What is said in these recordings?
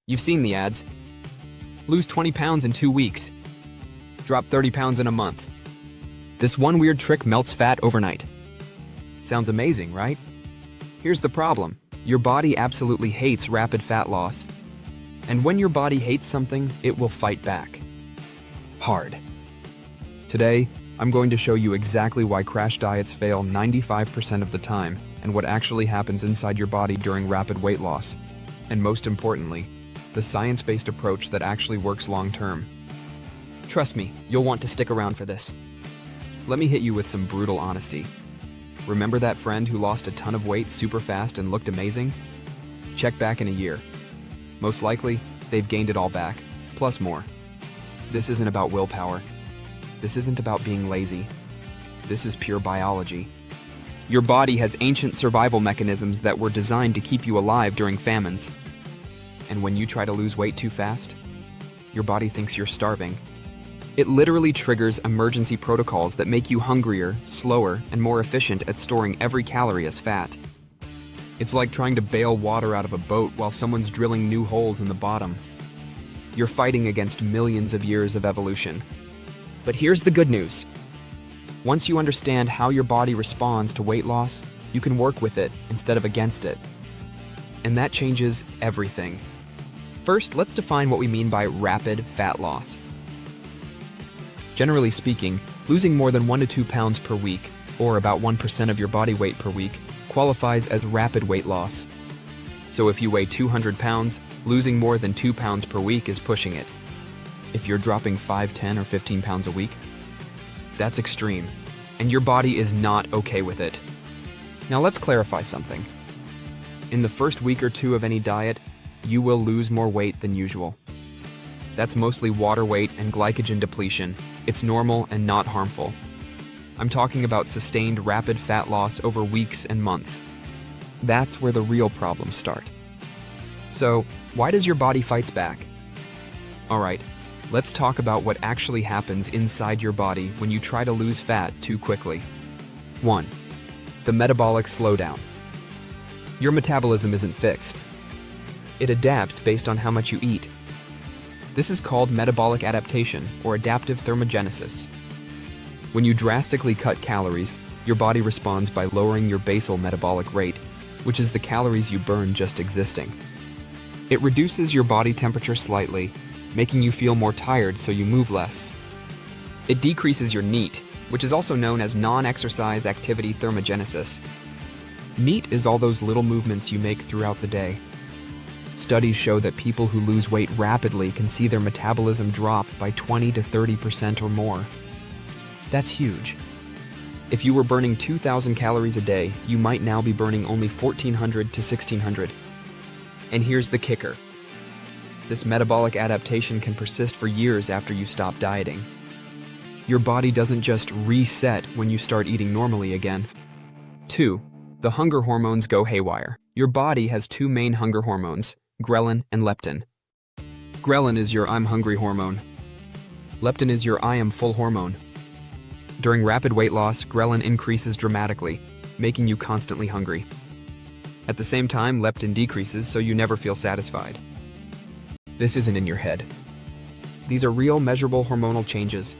You've seen the ads. Lose 20 pounds in 2 weeks. Drop 30 pounds in a month. This one weird trick melts fat overnight. Sounds amazing, right? Here's the problem. Your body absolutely hates rapid fat loss. And when your body hates something, it will fight back. Hard. Today, I'm going to show you exactly why crash diets fail 95% of the time and what actually happens inside your body during rapid weight loss. And most importantly, the science-based approach that actually works long-term. Trust me, you'll want to stick around for this. Let me hit you with some brutal honesty. Remember that friend who lost a ton of weight super fast and looked amazing? Check back in a year. Most likely, they've gained it all back, plus more. This isn't about willpower. This isn't about being lazy. This is pure biology. Your body has ancient survival mechanisms that were designed to keep you alive during famines. And when you try to lose weight too fast, your body thinks you're starving. It literally triggers emergency protocols that make you hungrier, slower, and more efficient at storing every calorie as fat. It's like trying to bail water out of a boat while someone's drilling new holes in the bottom. You're fighting against millions of years of evolution. But here's the good news. Once you understand how your body responds to weight loss, you can work with it instead of against it. And that changes everything. First, let's define what we mean by rapid fat loss. Generally speaking, losing more than 1 to 2 pounds per week, or about 1% of your body weight per week, qualifies as rapid weight loss. So if you weigh 200 pounds, losing more than 2 pounds per week is pushing it. If you're dropping 5, 10, or 15 pounds a week, that's extreme, and your body is not okay with it. Now let's clarify something. In the first week or two of any diet, you will lose more weight than usual. That's mostly water weight and glycogen depletion. It's normal and not harmful. I'm talking about sustained rapid fat loss over weeks and months. That's where the real problems start. So, why does your body fight back? Alright, let's talk about what actually happens inside your body when you try to lose fat too quickly. 1. The metabolic slowdown. Your metabolism isn't fixed. It adapts based on how much you eat. This is called metabolic adaptation or adaptive thermogenesis. When you drastically cut calories, your body responds by lowering your basal metabolic rate, which is the calories you burn just existing. It reduces your body temperature slightly, making you feel more tired so you move less. It decreases your NEAT, which is also known as non-exercise activity thermogenesis. NEAT is all those little movements you make throughout the day. Studies show that people who lose weight rapidly can see their metabolism drop by 20 to 30% or more. That's huge. If you were burning 2,000 calories a day, you might now be burning only 1,400 to 1,600. And here's the kicker. This metabolic adaptation can persist for years after you stop dieting. Your body doesn't just reset when you start eating normally again. 2. The hunger hormones go haywire. Your body has 2 main hunger hormones, ghrelin and leptin. Ghrelin is your I'm hungry hormone. Leptin is your I am full hormone. During rapid weight loss, ghrelin increases dramatically, making you constantly hungry. At the same time, leptin decreases, so you never feel satisfied. This isn't in your head. These are real, measurable hormonal changes.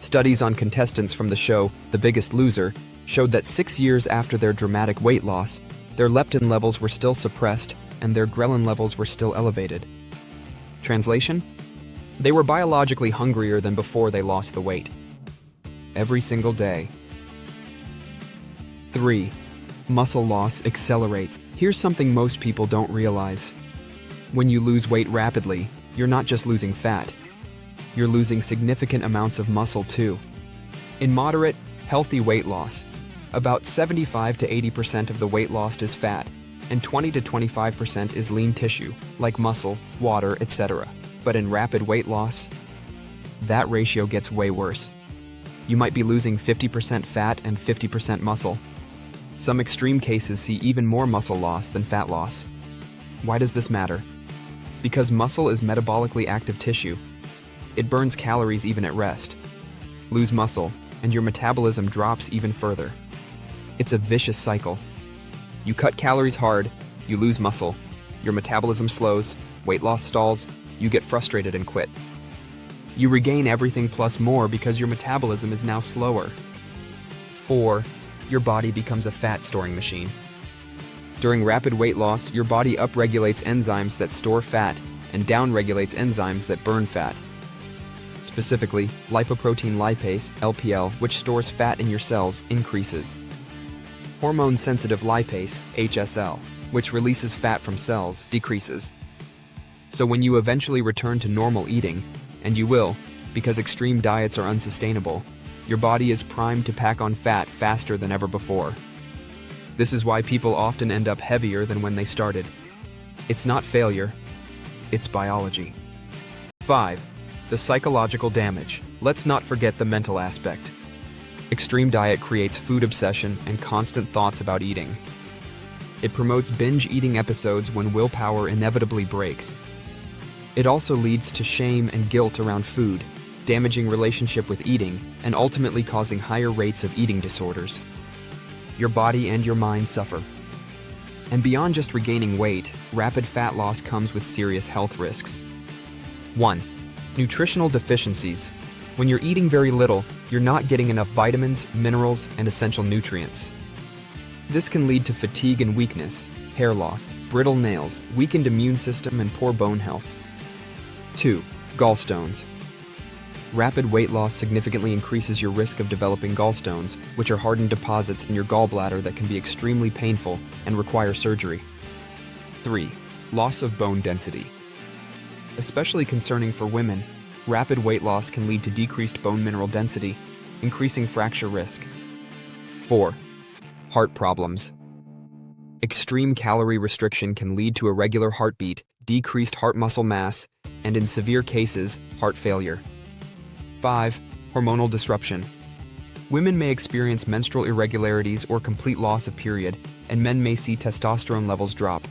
Studies on contestants from the show The Biggest Loser showed that 6 years after their dramatic weight loss, their leptin levels were still suppressed and their ghrelin levels were still elevated. Translation? They were biologically hungrier than before they lost the weight. Every single day. 3. Muscle loss accelerates. Here's something most people don't realize. When you lose weight rapidly, you're not just losing fat. You're losing significant amounts of muscle too. In moderate, healthy weight loss, about 75 to 80% of the weight lost is fat, and 20 to 25% is lean tissue, like muscle, water, etc. But in rapid weight loss, that ratio gets way worse. You might be losing 50% fat and 50% muscle. Some extreme cases see even more muscle loss than fat loss. Why does this matter? Because muscle is metabolically active tissue. It burns calories even at rest. Lose muscle, and your metabolism drops even further. It's a vicious cycle. You cut calories hard, you lose muscle, your metabolism slows, weight loss stalls, you get frustrated and quit. You regain everything plus more because your metabolism is now slower. 4. Your body becomes a fat-storing machine. During rapid weight loss, your body upregulates enzymes that store fat and downregulates enzymes that burn fat. Specifically, lipoprotein lipase, LPL, which stores fat in your cells, increases. Hormone-sensitive lipase, HSL, which releases fat from cells, decreases. So when you eventually return to normal eating, and you will, because extreme diets are unsustainable, your body is primed to pack on fat faster than ever before. This is why people often end up heavier than when they started. It's not failure, it's biology. 5. The psychological damage. Let's not forget the mental aspect. Extreme diet creates food obsession and constant thoughts about eating. It promotes binge eating episodes when willpower inevitably breaks. It also leads to shame and guilt around food, damaging relationship with eating, and ultimately causing higher rates of eating disorders. Your body and your mind suffer. And beyond just regaining weight, rapid fat loss comes with serious health risks. 1. Nutritional deficiencies. When you're eating very little, you're not getting enough vitamins, minerals, and essential nutrients. This can lead to fatigue and weakness, hair loss, brittle nails, weakened immune system, and poor bone health. 2. Gallstones. Rapid weight loss significantly increases your risk of developing gallstones, which are hardened deposits in your gallbladder that can be extremely painful and require surgery. 3. Loss of bone density. Especially concerning for women, rapid weight loss can lead to decreased bone mineral density, increasing fracture risk. 4. Heart problems. Extreme calorie restriction can lead to irregular heartbeat, decreased heart muscle mass, and in severe cases, heart failure. 5. Hormonal disruption. Women may experience menstrual irregularities or complete loss of period, and men may see testosterone levels drop.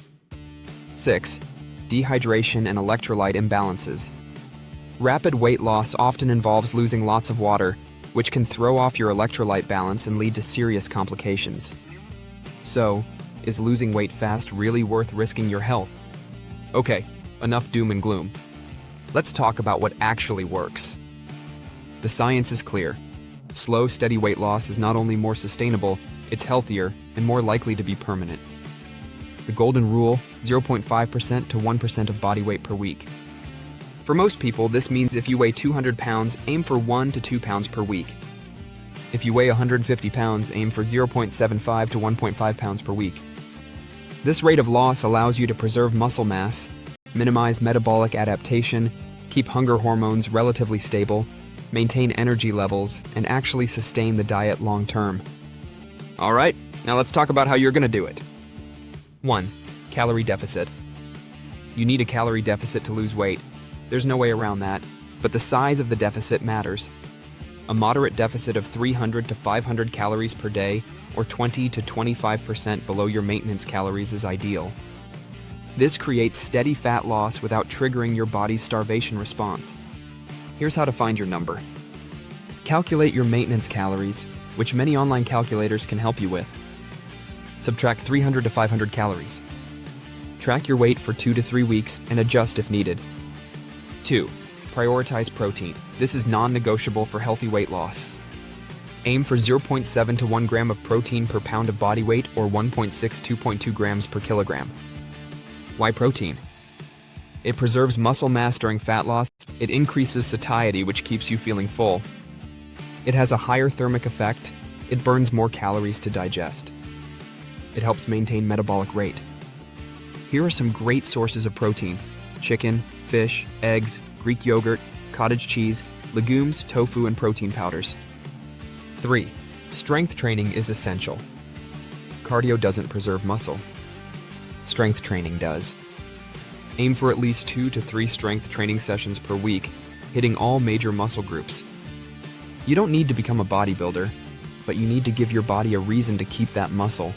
6. Dehydration and electrolyte imbalances. Rapid weight loss often involves losing lots of water, which can throw off your electrolyte balance and lead to serious complications. So, is losing weight fast really worth risking your health? Okay, enough doom and gloom. Let's talk about what actually works. The science is clear. Slow, steady weight loss is not only more sustainable, it's healthier and more likely to be permanent. The golden rule, 0.5% to 1% of body weight per week. For most people, this means if you weigh 200 pounds, aim for 1 to 2 pounds per week. If you weigh 150 pounds, aim for 0.75 to 1.5 pounds per week. This rate of loss allows you to preserve muscle mass, minimize metabolic adaptation, keep hunger hormones relatively stable, maintain energy levels, and actually sustain the diet long term. All right, now let's talk about how you're going to do it. 1. Calorie deficit. You need a calorie deficit to lose weight. There's no way around that, but the size of the deficit matters. A moderate deficit of 300 to 500 calories per day, or 20 to 25% below your maintenance calories is ideal. This creates steady fat loss without triggering your body's starvation response. Here's how to find your number. Calculate your maintenance calories, which many online calculators can help you with. Subtract 300 to 500 calories. Track your weight for 2 to 3 weeks and adjust if needed. 2. Prioritize protein. This is non-negotiable for healthy weight loss. Aim for 0.7 to 1 gram of protein per pound of body weight or 1.6 to 2.2 grams per kilogram. Why protein? It preserves muscle mass during fat loss. It increases satiety, which keeps you feeling full. It has a higher thermic effect. It burns more calories to digest. It helps maintain metabolic rate. Here are some great sources of protein: chicken, fish, eggs, Greek yogurt, cottage cheese, legumes, tofu, and protein powders. 3. Strength training is essential. Cardio doesn't preserve muscle. Strength training does. Aim for at least 2 to 3 strength training sessions per week, hitting all major muscle groups. You don't need to become a bodybuilder, but you need to give your body a reason to keep that muscle.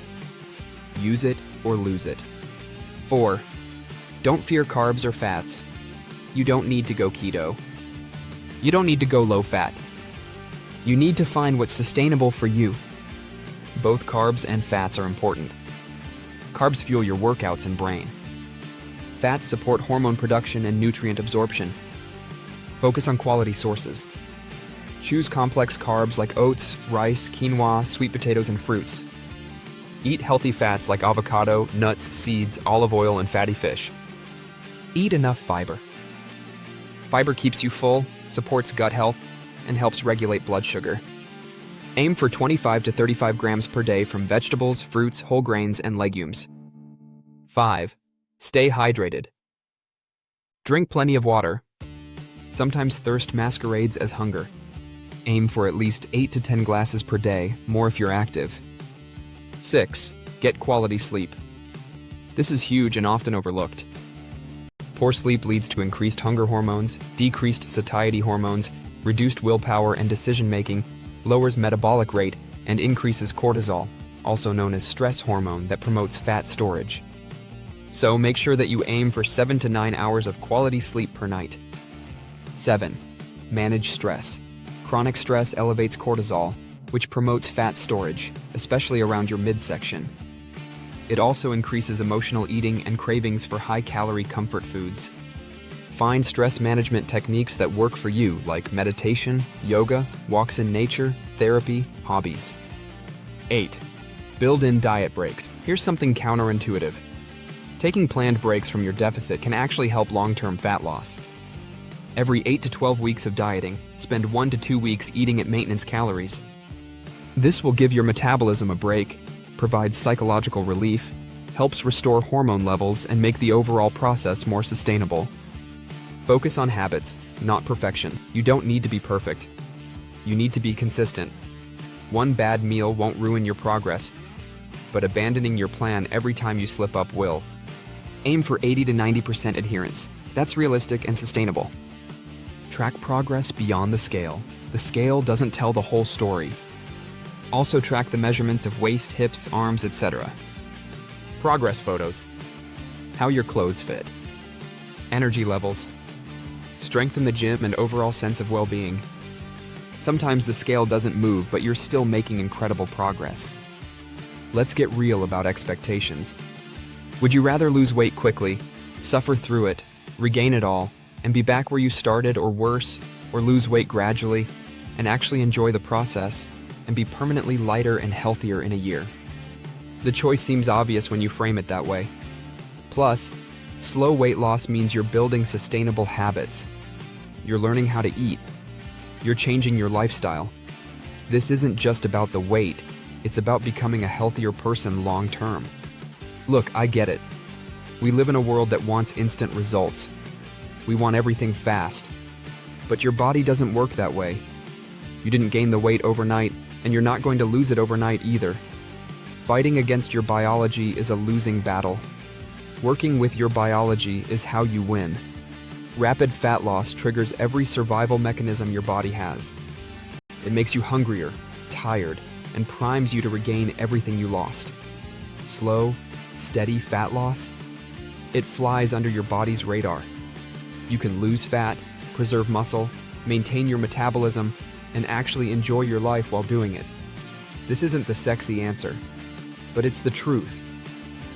Use it or lose it. 4. Don't fear carbs or fats. You don't need to go keto. You don't need to go low fat. You need to find what's sustainable for you. Both carbs and fats are important. Carbs fuel your workouts and brain. Fats support hormone production and nutrient absorption. Focus on quality sources. Choose complex carbs like oats, rice, quinoa, sweet potatoes, and fruits. Eat healthy fats like avocado, nuts, seeds, olive oil, and fatty fish. Eat enough fiber. Fiber keeps you full, supports gut health, and helps regulate blood sugar. Aim for 25 to 35 grams per day from vegetables, fruits, whole grains, and legumes. 5. Stay hydrated. Drink plenty of water. Sometimes thirst masquerades as hunger. Aim for at least 8 to 10 glasses per day, more if you're active. 6. Get quality sleep. This is huge and often overlooked. Poor sleep leads to increased hunger hormones, decreased satiety hormones, reduced willpower and decision-making, lowers metabolic rate, and increases cortisol, also known as stress hormone that promotes fat storage. So make sure that you aim for 7 to 9 hours of quality sleep per night. 7. Manage stress. Chronic stress elevates cortisol, which promotes fat storage, especially around your midsection. It also increases emotional eating and cravings for high-calorie comfort foods. Find stress management techniques that work for you, like meditation, yoga, walks in nature, therapy, hobbies. 8. Build in diet breaks. Here's something counterintuitive. Taking planned breaks from your deficit can actually help long-term fat loss. Every 8 to 12 weeks of dieting, spend 1 to 2 weeks eating at maintenance calories. This will give your metabolism a break, provides psychological relief, helps restore hormone levels, and make the overall process more sustainable. Focus on habits, not perfection. You don't need to be perfect. You need to be consistent. One bad meal won't ruin your progress, but abandoning your plan every time you slip up will. Aim for 80 to 90% adherence. That's realistic and sustainable. Track progress beyond the scale. The scale doesn't tell the whole story. Also track the measurements of waist, hips, arms, etc. Progress photos. How your clothes fit. Energy levels. Strength in the gym and overall sense of well-being. Sometimes the scale doesn't move, but you're still making incredible progress. Let's get real about expectations. Would you rather lose weight quickly, suffer through it, regain it all, and be back where you started or worse, or lose weight gradually, and actually enjoy the process, and be permanently lighter and healthier in a year? The choice seems obvious when you frame it that way. Plus, slow weight loss means you're building sustainable habits. You're learning how to eat. You're changing your lifestyle. This isn't just about the weight, it's about becoming a healthier person long term. Look, I get it. We live in a world that wants instant results. We want everything fast. But your body doesn't work that way. You didn't gain the weight overnight, and you're not going to lose it overnight either. Fighting against your biology is a losing battle. Working with your biology is how you win. Rapid fat loss triggers every survival mechanism your body has. It makes you hungrier, tired, and primes you to regain everything you lost. Slow, steady fat loss? It flies under your body's radar. You can lose fat, preserve muscle, maintain your metabolism, and actually enjoy your life while doing it. This isn't the sexy answer, but it's the truth.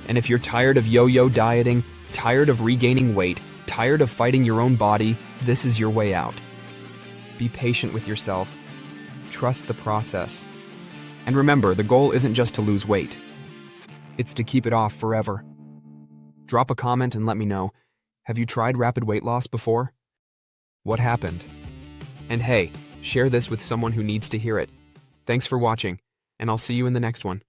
And if you're tired of yo-yo dieting, tired of regaining weight, tired of fighting your own body, this is your way out. Be patient with yourself. Trust the process. And remember, the goal isn't just to lose weight. It's to keep it off forever. Drop a comment and let me know. Have you tried rapid weight loss before? What happened? And hey, share this with someone who needs to hear it. Thanks for watching, and I'll see you in the next one.